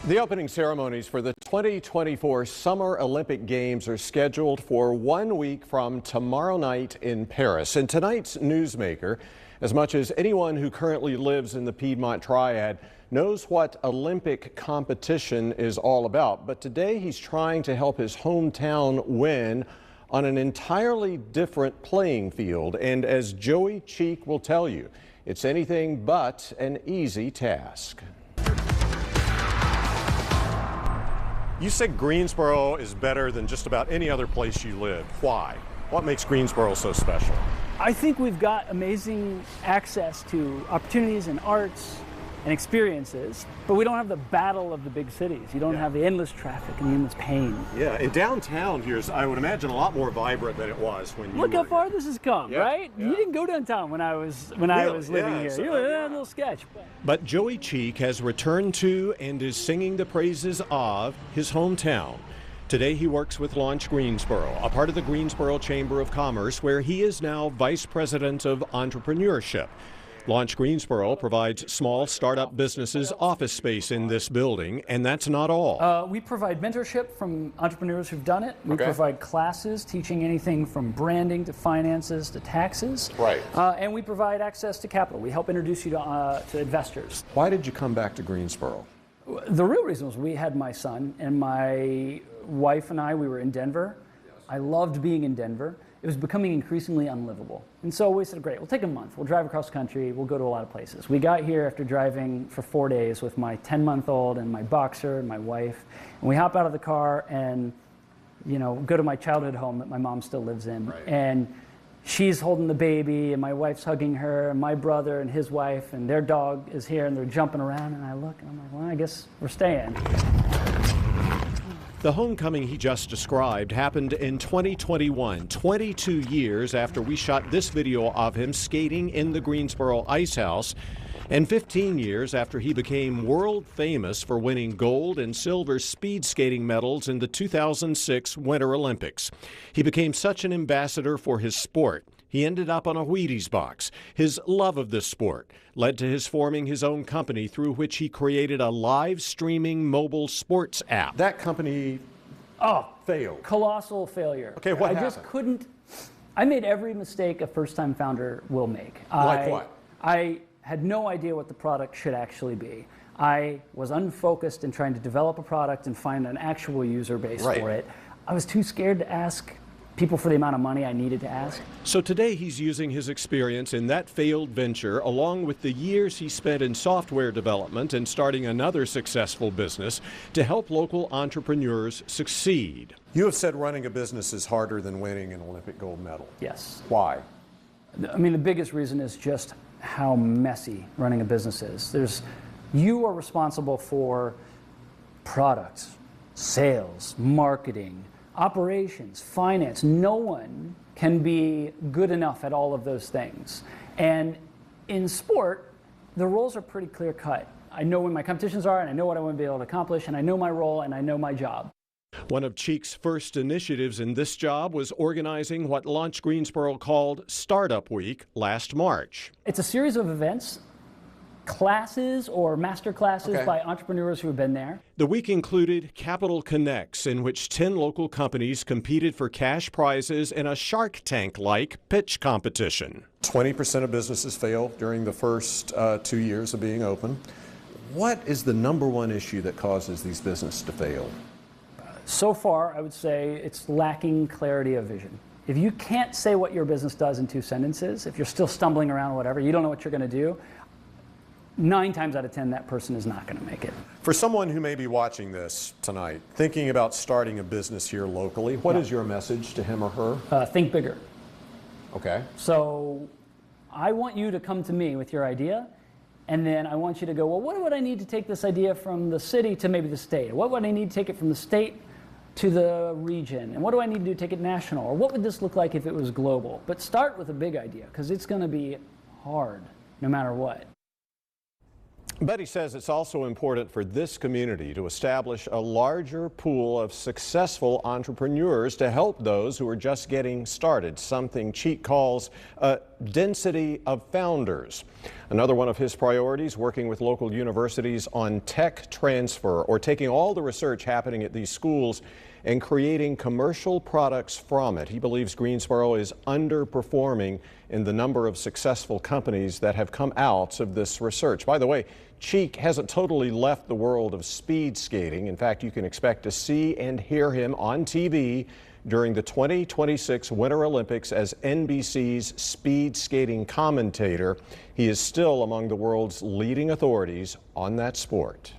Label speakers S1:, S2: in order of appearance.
S1: The opening ceremonies for the 2024 Summer Olympic Games are scheduled for 1 week from tomorrow night in Paris. And tonight's newsmaker, as much as anyone who currently lives in the Piedmont Triad, knows what Olympic competition is all about. But today he's trying to help his hometown win on an entirely different playing field. And as Joey Cheek will tell you, it's anything but an easy task. You said Greensboro is better than just about any other place you live. Why? What makes Greensboro so special?
S2: I think we've got amazing access to opportunities and arts and experiences, but we don't have the battle of the big cities. You don't have the endless traffic and the endless pain.
S1: Yeah, and downtown here is, I would imagine, a lot more vibrant than it was when you
S2: Look
S1: were
S2: how far
S1: here.
S2: this has come, right?
S1: Yeah.
S2: You didn't go downtown when I was living here.
S1: So,
S2: You were a little sketch.
S1: But Joey Cheek has returned to and is singing the praises of his hometown. Today he works with Launch Greensboro, a part of the Greensboro Chamber of Commerce, where he is now Vice President of Entrepreneurship. Launch Greensboro provides small startup businesses office space in this building, and that's not all.
S2: We provide mentorship from entrepreneurs who've done it. We provide classes teaching anything from branding to finances to taxes.
S1: Right.
S2: And we provide access to capital. We help introduce you to investors.
S1: Why did you come back to Greensboro?
S2: The real reason was we had my son, and my wife and we were in Denver. I loved being in Denver. It was becoming increasingly unlivable. And so we said, great, we'll take a month. We'll drive across the country. We'll go to a lot of places. We got here after driving for 4 days with my 10-month-old and my boxer and my wife. And we hop out of the car and, go to my childhood home that my mom still lives in.
S1: Right.
S2: And she's holding the baby, and my wife's hugging her, and my brother and his wife, and their dog is here, and they're jumping around. And I look, and I'm like, well, I guess we're staying.
S1: The homecoming he just described happened in 2021, 22 years after we shot this video of him skating in the Greensboro Ice House, and 15 years after he became world famous for winning gold and silver speed skating medals in the 2006 Winter Olympics. He became such an ambassador for his sport. He ended up on a Wheaties box. His love of this sport led to his forming his own company, through which he created a live streaming mobile sports app. That company failed.
S2: Colossal failure.
S1: Okay, what happened?
S2: I just couldn't. I made every mistake a first-time founder will make.
S1: Like what?
S2: I had no idea what the product should actually be. I was unfocused in trying to develop a product and find an actual user base for it. I was too scared to ask people for the amount of money I needed to ask.
S1: So today he's using his experience in that failed venture, along with the years he spent in software development and starting another successful business, to help local entrepreneurs succeed. You have said running a business is harder than winning an Olympic gold medal.
S2: Yes.
S1: Why?
S2: I mean, the biggest reason is just how messy running a business is. You are responsible for products, sales, marketing, operations, finance. No one can be good enough at all of those things. And in sport, the roles are pretty clear cut. I know when my competitions are, and I know what I want to be able to accomplish, and I know my role, and I know my job.
S1: One of Cheek's first initiatives in this job was organizing what Launch Greensboro called Startup Week last March.
S2: It's a series of events, classes or master classes by entrepreneurs who have been there.
S1: The week included Capital Connects, in which 10 local companies competed for cash prizes in a Shark Tank-like pitch competition. 20% of businesses fail during the first 2 years of being open. What is the number one issue that causes these businesses to fail?
S2: So far, I would say it's lacking clarity of vision. If you can't say what your business does in 2 sentences, if you're still stumbling around or whatever, you don't know what you're going to do, 9 times out of 10, that person is not going to make it.
S1: For someone who may be watching this tonight, thinking about starting a business here locally, what is your message to him or her?
S2: Think bigger.
S1: Okay.
S2: So I want you to come to me with your idea, and then I want you to go, well, what would I need to take this idea from the city to maybe the state? What would I need to take it from the state to the region? And what do I need to do to take it national? Or what would this look like if it was global? But start with a big idea, because it's going to be hard no matter what. Betty says it's also important for this community to establish a larger pool of successful entrepreneurs to help those who are just getting started, something Cheek calls
S1: density of founders. Another one of his priorities, working with local universities on tech transfer, or taking all the research happening at these schools and creating commercial products from it. He believes Greensboro is underperforming in the number of successful companies that have come out of this research. By the way, Cheek hasn't totally left the world of speed skating. In fact, you can expect to see and hear him on TV during the 2026 Winter Olympics as NBC's speed skating commentator. He is still among the world's leading authorities on that sport.